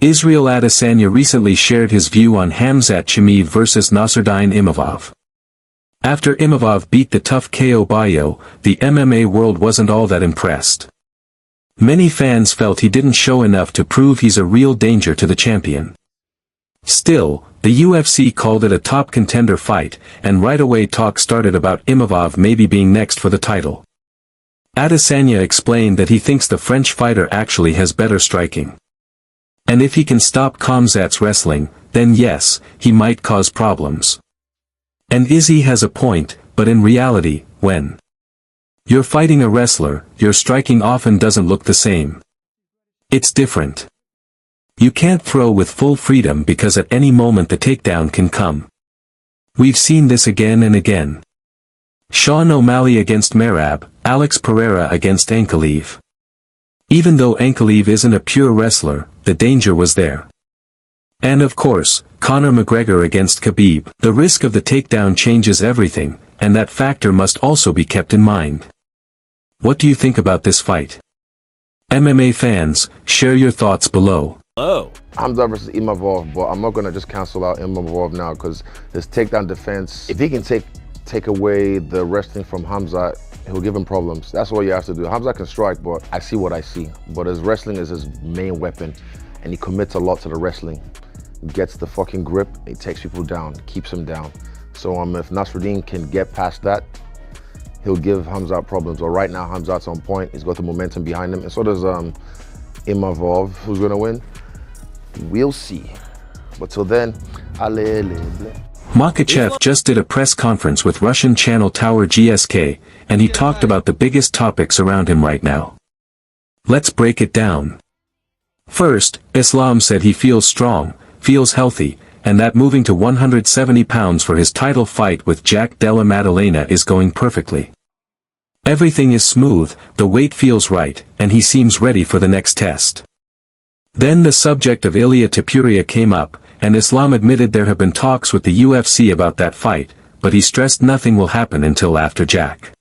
Israel Adesanya recently shared his view on Khamzat Chimaev vs Nassourdine Imavov. After Imavov beat the tough Caio Bahalio, the MMA world wasn't all that impressed. Many fans felt he didn't show enough to prove he's a real danger to the champion. Still, the UFC called it a top contender fight, and right away talk started about Imavov maybe being next for the title. Adesanya explained that he thinks the French fighter actually has better striking. And if he can stop Khamzat's wrestling, then yes, he might cause problems. And Izzy has a point, but in reality, when you're fighting a wrestler, your striking often doesn't look the same. It's different. You can't throw with full freedom because at any moment the takedown can come. We've seen this again and again. Sean O'Malley against Merab, Alex Pereira against Ankalaev. Even though Ankalaev isn't a pure wrestler, the danger was there. And of course, Conor McGregor against Khabib. The risk of the takedown changes everything, and that factor must also be kept in mind. What do you think about this fight? MMA fans, share your thoughts below. Oh. Khamzat versus Imavov, but I'm not going to just cancel out Imavov now because his takedown defense, if he can take away the wrestling from Khamzat, he'll give him problems. That's what you have to do. Khamzat can strike, but I see what I see. But his wrestling is his main weapon, and he commits a lot to the wrestling. Gets the fucking grip, he takes people down, keeps them down. So if Nassourdine can get past that, he'll give Khamzat problems. But right now, Khamzat's on point. He's got the momentum behind him, and so does Imavov. Who's gonna win? We'll see. But till then, Makhachev just did a press conference with Russian channel Tower GSK, and he talked about the biggest topics around him right now. Let's break it down. First, Islam said he feels strong, feels healthy, and that moving to 170 pounds for his title fight with Jack Della Maddalena is going perfectly. Everything is smooth, the weight feels right, and he seems ready for the next test. Then the subject of Ilia Topuria came up, and Islam admitted there have been talks with the UFC about that fight, but he stressed nothing will happen until after Jack.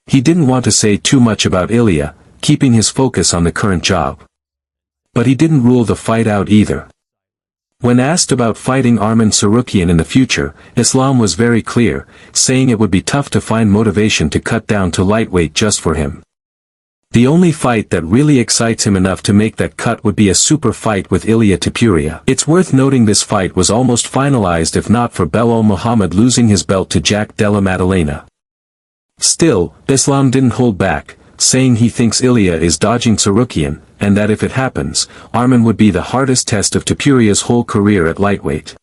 He didn't want to say too much about Ilia, keeping his focus on the current job. But he didn't rule the fight out either. When asked about fighting Arman Tsarukyan in the future, Islam was very clear, saying it would be tough to find motivation to cut down to lightweight just for him. The only fight that really excites him enough to make that cut would be a super fight with Ilia Topuria. It's worth noting this fight was almost finalized if not for Belal Muhammad losing his belt to Jack Della Maddalena. Still, Islam didn't hold back, saying he thinks Ilia is dodging Tsarukyan, and that if it happens, Arman would be the hardest test of Topuria's whole career at lightweight.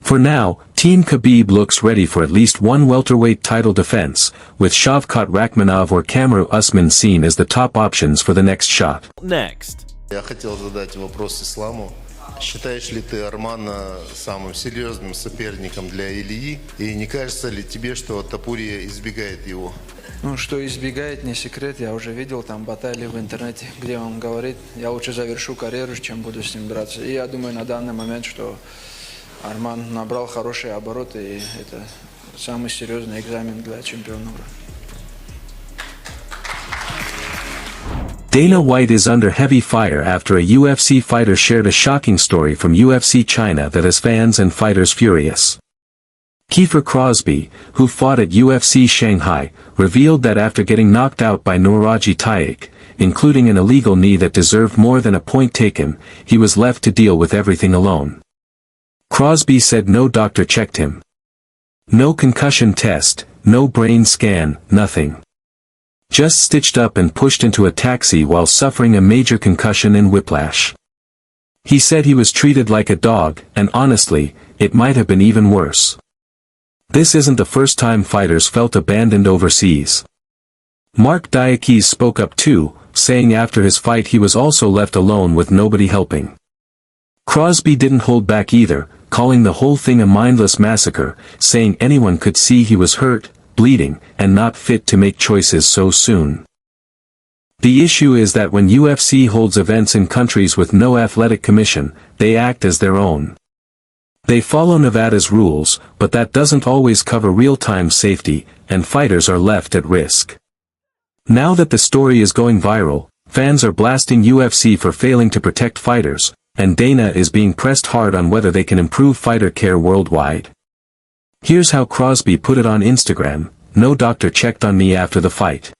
For now, Team Khabib looks ready for at least one welterweight title defense, with Shavkat Rakhmonov or Kamaru Usman seen as the top options for the next shot. Next. Я хотел задать вопрос Исламу. Считаешь ли ты Армана самым серьезным соперником для Ильи? И не кажется ли тебе, что Топурия избегает его? Ну, что избегает, не секрет. Я уже видел там баталии в интернете, где он говорит, я лучше завершу карьеру, чем буду с ним драться. И я думаю на данный момент, что Арман набрал хорошие обороты, и это самый серьезный экзамен для чемпиона. Dana White is under heavy fire after a UFC fighter shared a shocking story from UFC China that has fans and fighters furious. Kiefer Crosby, who fought at UFC Shanghai, revealed that after getting knocked out by Nouraji Taik, including an illegal knee that deserved more than a point taken, he was left to deal with everything alone. Crosby said no doctor checked him. No concussion test, no brain scan, nothing. Just stitched up and pushed into a taxi while suffering a major concussion and whiplash. He said he was treated like a dog, and honestly, it might have been even worse. This isn't the first time fighters felt abandoned overseas. Mark Diakese spoke up too, saying after his fight he was also left alone with nobody helping. Crosby didn't hold back either, calling the whole thing a mindless massacre, saying anyone could see he was hurt, bleeding, and not fit to make choices so soon. The issue is that when UFC holds events in countries with no athletic commission, they act as their own. They follow Nevada's rules, but that doesn't always cover real-time safety, and fighters are left at risk. Now that the story is going viral, fans are blasting UFC for failing to protect fighters, and Dana is being pressed hard on whether they can improve fighter care worldwide. Here's how Crosby put it on Instagram: "No doctor checked on me after the fight.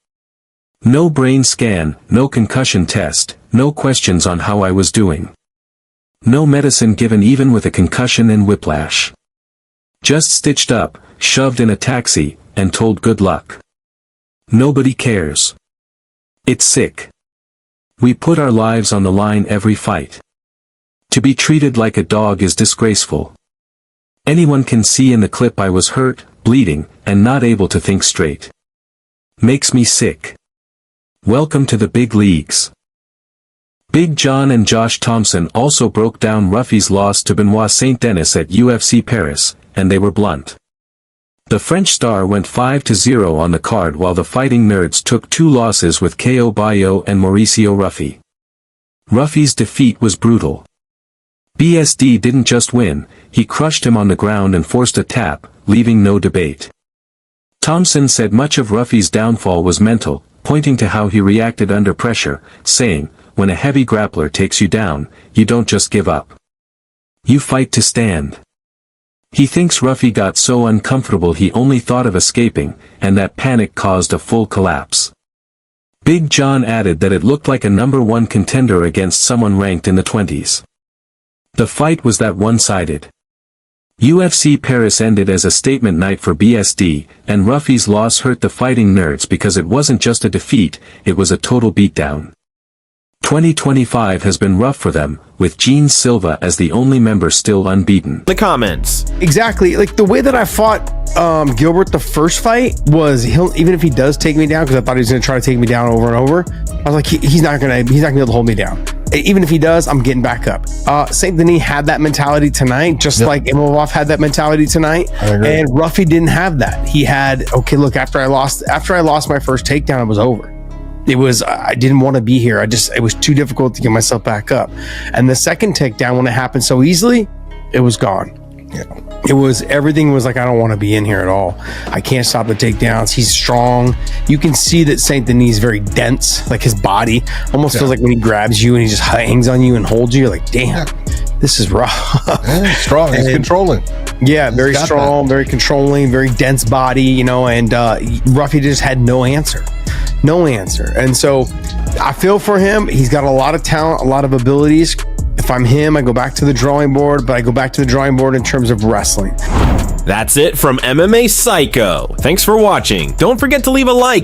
No brain scan, no concussion test, no questions on how I was doing. No medicine given even with a concussion and whiplash. Just stitched up, shoved in a taxi, and told good luck. Nobody cares. It's sick. We put our lives on the line every fight. To be treated like a dog is disgraceful. Anyone can see in the clip I was hurt, bleeding, and not able to think straight. Makes me sick. Welcome to the big leagues." Big John and Josh Thompson also broke down Ruffy's loss to Benoit Saint-Denis at UFC Paris, and they were blunt. The French star went 5-0 on the card, while the Fighting Nerds took 2 losses with Caio Bahalio and Mauricio Ruffy. Ruffy's defeat was brutal. BSD didn't just win, he crushed him on the ground and forced a tap, leaving no debate. Thompson said much of Ruffy's downfall was mental, pointing to how he reacted under pressure, saying, "When a heavy grappler takes you down, you don't just give up. You fight to stand." He thinks Ruffy got so uncomfortable he only thought of escaping, and that panic caused a full collapse. Big John added that it looked like a #1 contender against someone ranked in the 20s. The fight was that one-sided. UFC Paris ended as a statement night for BSD, and Ruffy's loss hurt the Fighting Nerds because it wasn't just a defeat, it was a total beatdown. 2025 has been rough for them, with Gene Silva as the only member still unbeaten. The comments. Exactly, like the way that I fought Gilbert the first fight was, even if he does take me down, because I thought he was going to try to take me down over and over, I was like, he's not gonna be able to hold me down. Even if he does, I'm getting back up. Saint Denis had that mentality tonight, just like Imavov had that mentality tonight, and Ruffy didn't have that. He had, okay, look, after I lost my first takedown, it was over. It was, I didn't want to be here. It was too difficult to get myself back up. And the second takedown, when it happened so easily, it was gone. Yeah. Everything was like, I don't want to be in here at all. I can't stop the takedowns. He's strong. You can see that Saint Denis is very dense, like his body almost feels like when he grabs you and he just hangs on you and holds you, you're like, damn, this is rough. He's strong. He's controlling. Yeah, very strong, very controlling, very dense body, and Ruffy just had no answer. And so I feel for him. He's got a lot of talent, a lot of abilities. If I'm him, I go back to the drawing board, but I go back to the drawing board in terms of wrestling. That's it from MMA Psycho. Thanks for watching. Don't forget to leave a like.